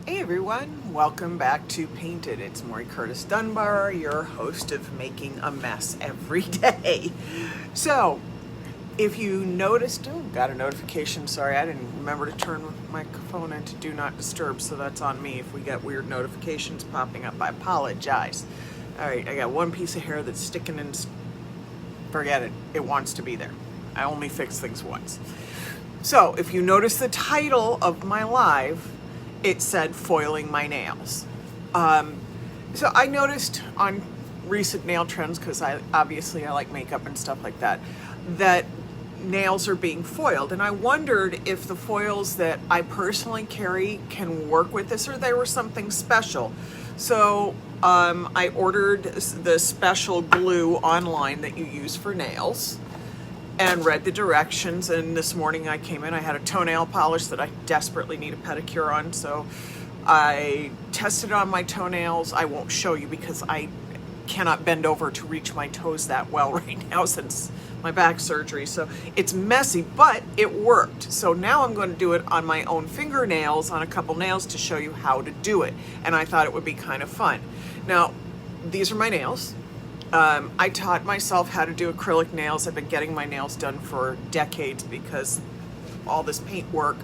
Hey everyone, welcome back to Painted. It's Maury Curtis Dunbar, your host of Making a Mess Every Day. So, if you noticed, got a notification, sorry, I didn't remember to turn my phone into Do Not Disturb, so that's on me. If we get weird notifications popping up, I apologize. Alright, I got one piece of hair that's sticking in, forget it, it wants to be there. I only fix things once. So, if you notice the title of my live, it said foiling my nails. So I noticed on recent nail trends, because I like makeup and stuff like that, that nails are being foiled. And I wondered if the foils that I personally carry can work with this, or they were something special. So I ordered the special glue online that you use for nails and read the directions, and this morning I came in, I had a toenail polish that I desperately need a pedicure on, so I tested on my toenails. I won't show you because I cannot bend over to reach my toes that well right now since my back surgery, so it's messy, but it worked. So now I'm going to do it on my own fingernails, on a couple nails, to show you how to do it, and I thought it would be kind of fun. Now, these are my nails. I taught myself how to do acrylic nails. I've been getting my nails done for decades because all this paint work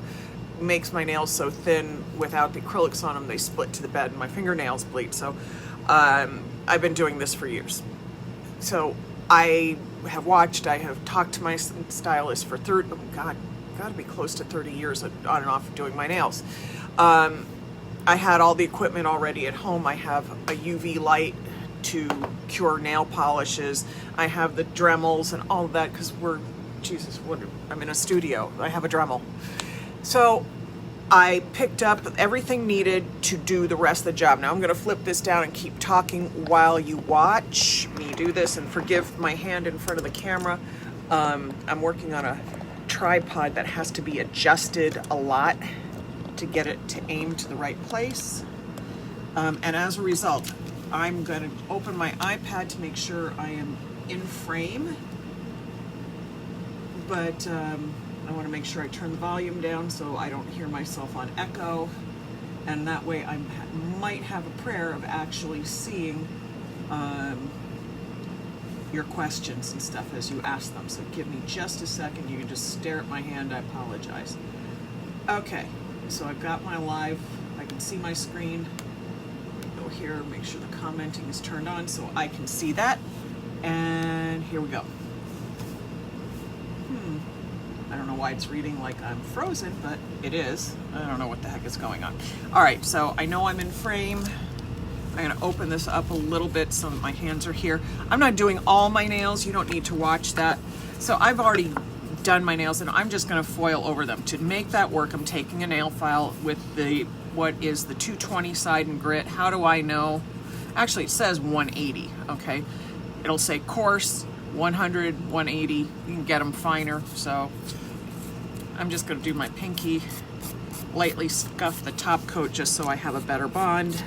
makes my nails so thin without the acrylics on them, they split to the bed and my fingernails bleed. So I've been doing this for years. So I have talked to my stylist for gotta be close to 30 years on and off doing my nails. I had all the equipment already at home. I have a UV light to cure nail polishes. I have the Dremels and all of that because I'm in a studio. I have a Dremel. So I picked up everything needed to do the rest of the job. Now I'm going to flip this down and keep talking while you watch me do this, and forgive my hand in front of the camera. I'm working on a tripod that has to be adjusted a lot to get it to aim to the right place. And as a result, I'm going to open my iPad to make sure I am in frame, but I want to make sure I turn the volume down so I don't hear myself on echo, and that way I might have a prayer of actually seeing your questions and stuff as you ask them. So give me just a second. You can just stare at my hand. I apologize. Okay, so I've got my live. I can see my screen. Here, make sure the commenting is turned on so I can see that, and here we go. I don't know why it's reading like I'm frozen, but it is. I don't know what the heck is going on. All right, so I know I'm in frame. I'm going to open this up a little bit so that my hands are here. I'm not doing all my nails. You don't need to watch that. So I've already done my nails, and I'm just going to foil over them. To make that work, I'm taking a nail file with what is the 220 side and grit. How do I know? Actually, it says 180, okay? It'll say coarse, 100, 180. You can get them finer. So I'm just going to do my pinky, lightly scuff the top coat just so I have a better bond.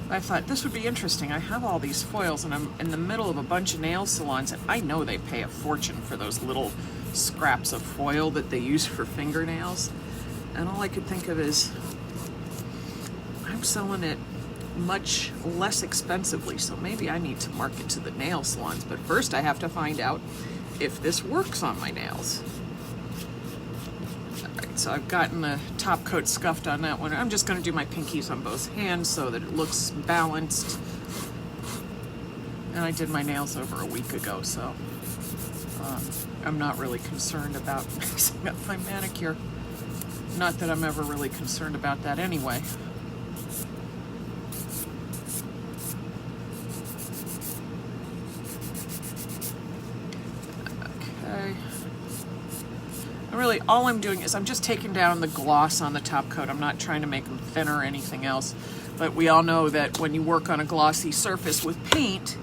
I thought this would be interesting. I have all these foils and I'm in the middle of a bunch of nail salons, and I know they pay a fortune for those little scraps of foil that they use for fingernails. And all I could think of is I'm selling it much less expensively, so maybe I need to market to the nail salons. But first I have to find out if this works on my nails. So I've gotten the top coat scuffed on that one. I'm just going to do my pinkies on both hands so that it looks balanced. And I did my nails over a week ago, so I'm not really concerned about messing up my manicure. Not that I'm ever really concerned about that anyway. Okay. Really, all I'm doing is I'm just taking down the gloss on the top coat. I'm not trying to make them thinner or anything else. But we all know that when you work on a glossy surface with paint,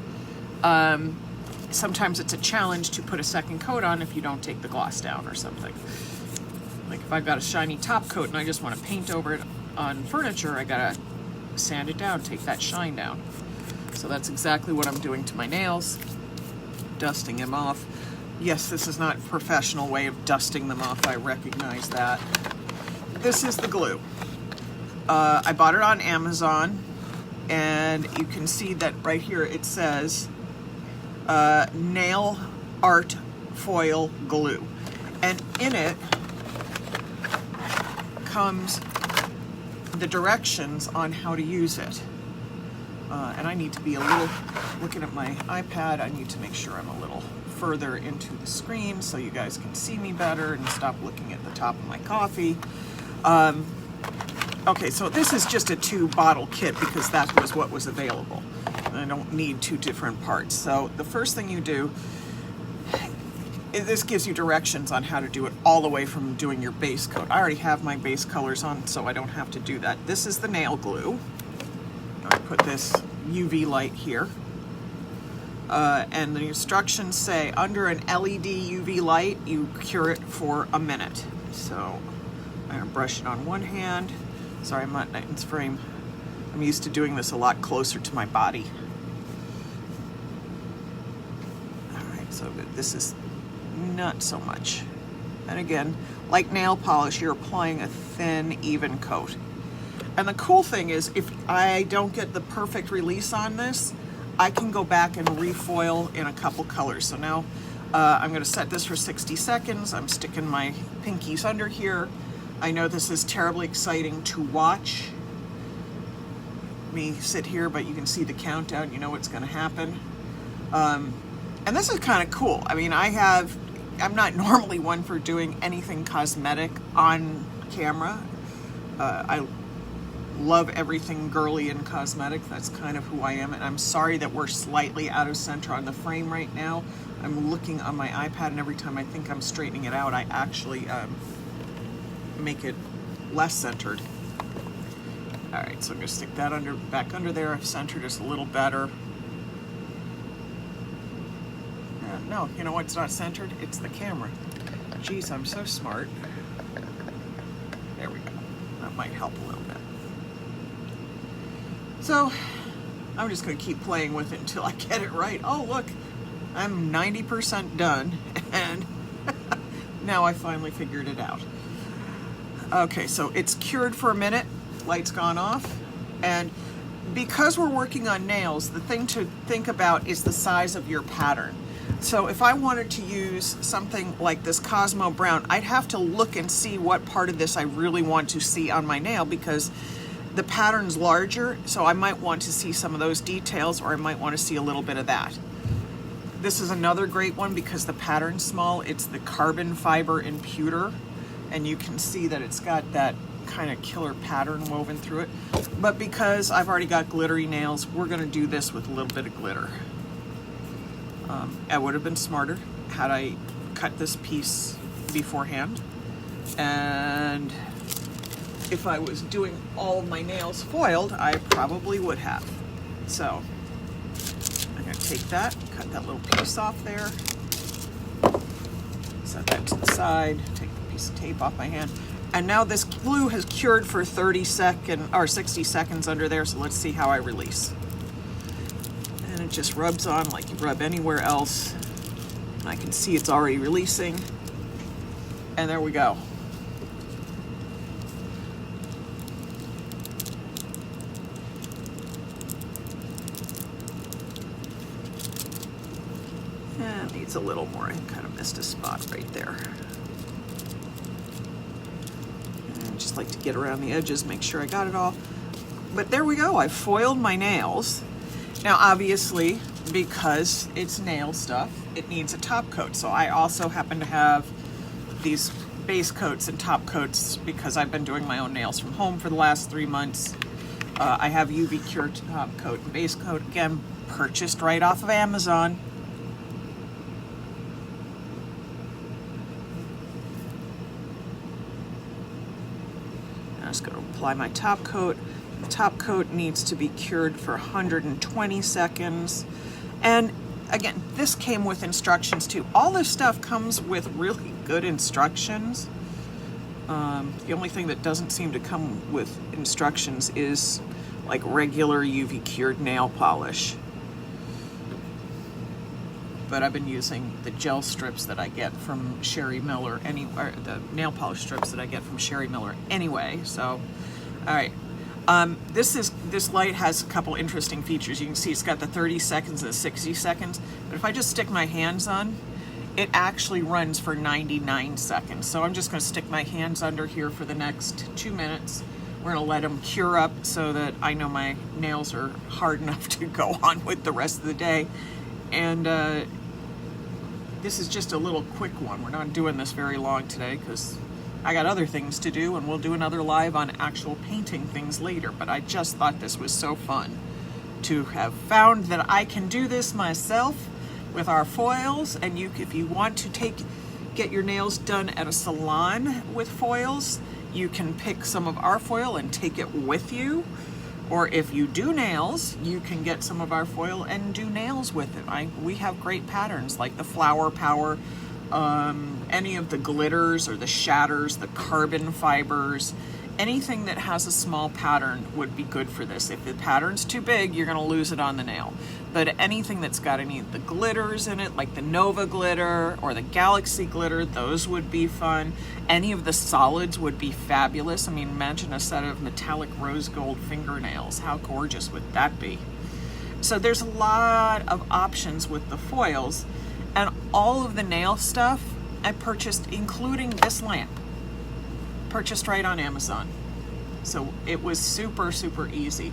sometimes it's a challenge to put a second coat on if you don't take the gloss down or something. Like if I've got a shiny top coat and I just want to paint over it on furniture, I gotta sand it down, take that shine down. So that's exactly what I'm doing to my nails, dusting them off. Yes, this is not a professional way of dusting them off, I recognize that. This is the glue. I bought it on Amazon, and you can see that right here it says Nail Art Foil Glue. And in it comes the directions on how to use it. And I need to be a little, looking at my iPad, I need to make sure I'm a little further into the screen so you guys can see me better and stop looking at the top of my coffee. Okay, so this is just a 2-bottle kit because that was what was available. I don't need 2 different parts. So the first thing you do, this gives you directions on how to do it all the way from doing your base coat. I already have my base colors on, so I don't have to do that. This is the nail glue. I put this UV light here. And the instructions say under an LED UV light, you cure it for a minute. So I'm gonna brush it on one hand. Sorry, I'm not in frame. I'm used to doing this a lot closer to my body. All right, so this is not so much. And again, like nail polish, you're applying a thin, even coat. And the cool thing is, if I don't get the perfect release on this, I can go back and refoil in a couple colors. So now I'm gonna set this for 60 seconds. I'm sticking my pinkies under here. I know this is terribly exciting to watch me sit here, but you can see the countdown, you know what's gonna happen. And this is kind of cool. I mean, I'm not normally one for doing anything cosmetic on camera. I love everything girly and cosmetic. That's kind of who I am, and I'm sorry that we're slightly out of center on the frame right now. I'm looking on my iPad, and every time I think I'm straightening it out, I actually make it less centered. All right, so I'm gonna stick that back under there. I've centered just a little better. No, you know what's not centered? It's the camera. Geez, I'm so smart. There we go. That might help a little bit. So I'm just going to keep playing with it until I get it right. Oh, look, I'm 90% done, and now I finally figured it out. Okay, so it's cured for a minute, light's gone off, and because we're working on nails, the thing to think about is the size of your pattern. So if I wanted to use something like this Cosmo Brown, I'd have to look and see what part of this I really want to see on my nail, because the pattern's larger, so I might want to see some of those details, or I might want to see a little bit of that. This is another great one because the pattern's small. It's the carbon fiber in pewter, and you can see that it's got that kind of killer pattern woven through it. But because I've already got glittery nails, we're gonna do this with a little bit of glitter. I would have been smarter had I cut this piece beforehand, and if I was doing all my nails foiled, I probably would have. So I'm gonna take that, cut that little piece off there, set that to the side, take a piece of tape off my hand, and now this glue has cured for 60 seconds under there, so let's see how I release. And it just rubs on like you rub anywhere else. And I can see it's already releasing. And there we go. And it needs a little more. I kind of missed a spot right there. And I just like to get around the edges, make sure I got it all. But there we go, I've foiled my nails. Now obviously, because it's nail stuff, it needs a top coat. So I also happen to have these base coats and top coats because I've been doing my own nails from home for the last 3 months. I have UV Cure top coat and base coat, again, purchased right off of Amazon. I'm just going to apply my top coat. The top coat needs to be cured for 120 seconds. And again, this came with instructions too. All this stuff comes with really good instructions. The only thing that doesn't seem to come with instructions is like regular UV cured nail polish. but I've been using the gel strips that I get from Sherry Miller, or the nail polish strips that I get from Sherry Miller anyway. So, all right. This light has a couple interesting features. You can see it's got the 30 seconds and the 60 seconds, but if I just stick my hands on, it actually runs for 99 seconds. So I'm just going to stick my hands under here for the next 2 minutes. We're going to let them cure up so that I know my nails are hard enough to go on with the rest of the day. And this is just a little quick one. We're not doing this very long today because I got other things to do, and we'll do another live on actual painting things later. But I just thought this was so fun to have found that I can do this myself with our foils. And if you want to get your nails done at a salon with foils, you can pick some of our foil and take it with you. Or if you do nails, you can get some of our foil and do nails with it. We have great patterns like the Flower Power, any of the glitters or the shatters, the carbon fibers, anything that has a small pattern would be good for this. If the pattern's too big, you're going to lose it on the nail. But anything that's got any of the glitters in it, like the Nova glitter or the Galaxy glitter, those would be fun. Any of the solids would be fabulous. I mean, imagine a set of metallic rose gold fingernails. How gorgeous would that be? So there's a lot of options with the foils, and all of the nail stuff I purchased, including this lamp, purchased right on Amazon. So it was super, super easy.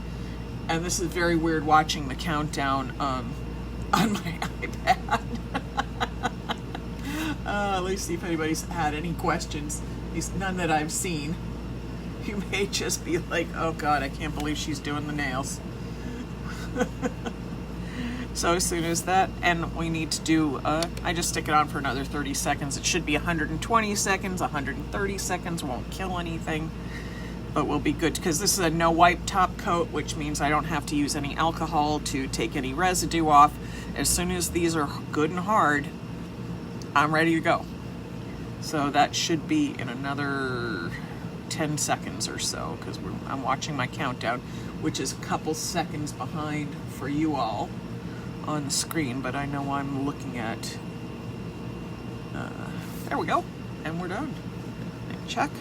And this is very weird watching the countdown on my iPad. Let's see if anybody's had any questions. At least none that I've seen. You may just be like, oh God, I can't believe she's doing the nails. So as soon as that, and we need to do, I just stick it on for another 30 seconds. It should be 120 seconds, 130 seconds, won't kill anything, but will be good because this is a no wipe top coat, which means I don't have to use any alcohol to take any residue off. As soon as these are good and hard, I'm ready to go. So that should be in another 10 seconds or so, because I'm watching my countdown, which is a couple seconds behind for you all on the screen, but I know I'm looking at, there we go, and we're done. Check.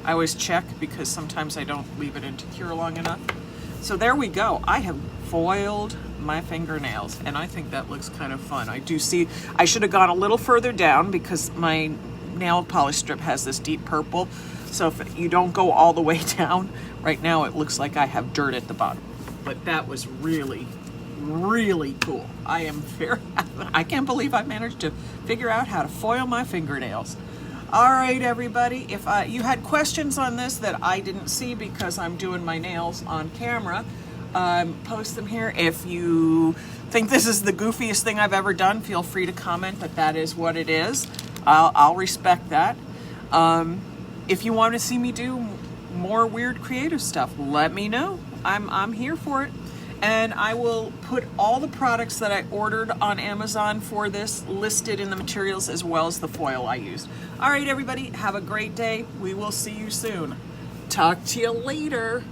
I always check because sometimes I don't leave it into cure long enough. So there we go. I have foiled my fingernails, and I think that looks kind of fun. I do see, I should have gone a little further down because my nail polish strip has this deep purple. So if you don't go all the way down, right now it looks like I have dirt at the bottom. But that was really, really cool. I can't believe I managed to figure out how to foil my fingernails. All right, everybody, if you had questions on this that I didn't see because I'm doing my nails on camera, post them here. If you think this is the goofiest thing I've ever done, feel free to comment that is what it is. I'll respect that. If you want to see me do more weird creative stuff, let me know. I'm here for it. And I will put all the products that I ordered on Amazon for this listed in the materials, as well as the foil I used. All right, everybody, have a great day. We will see you soon. Talk to you later.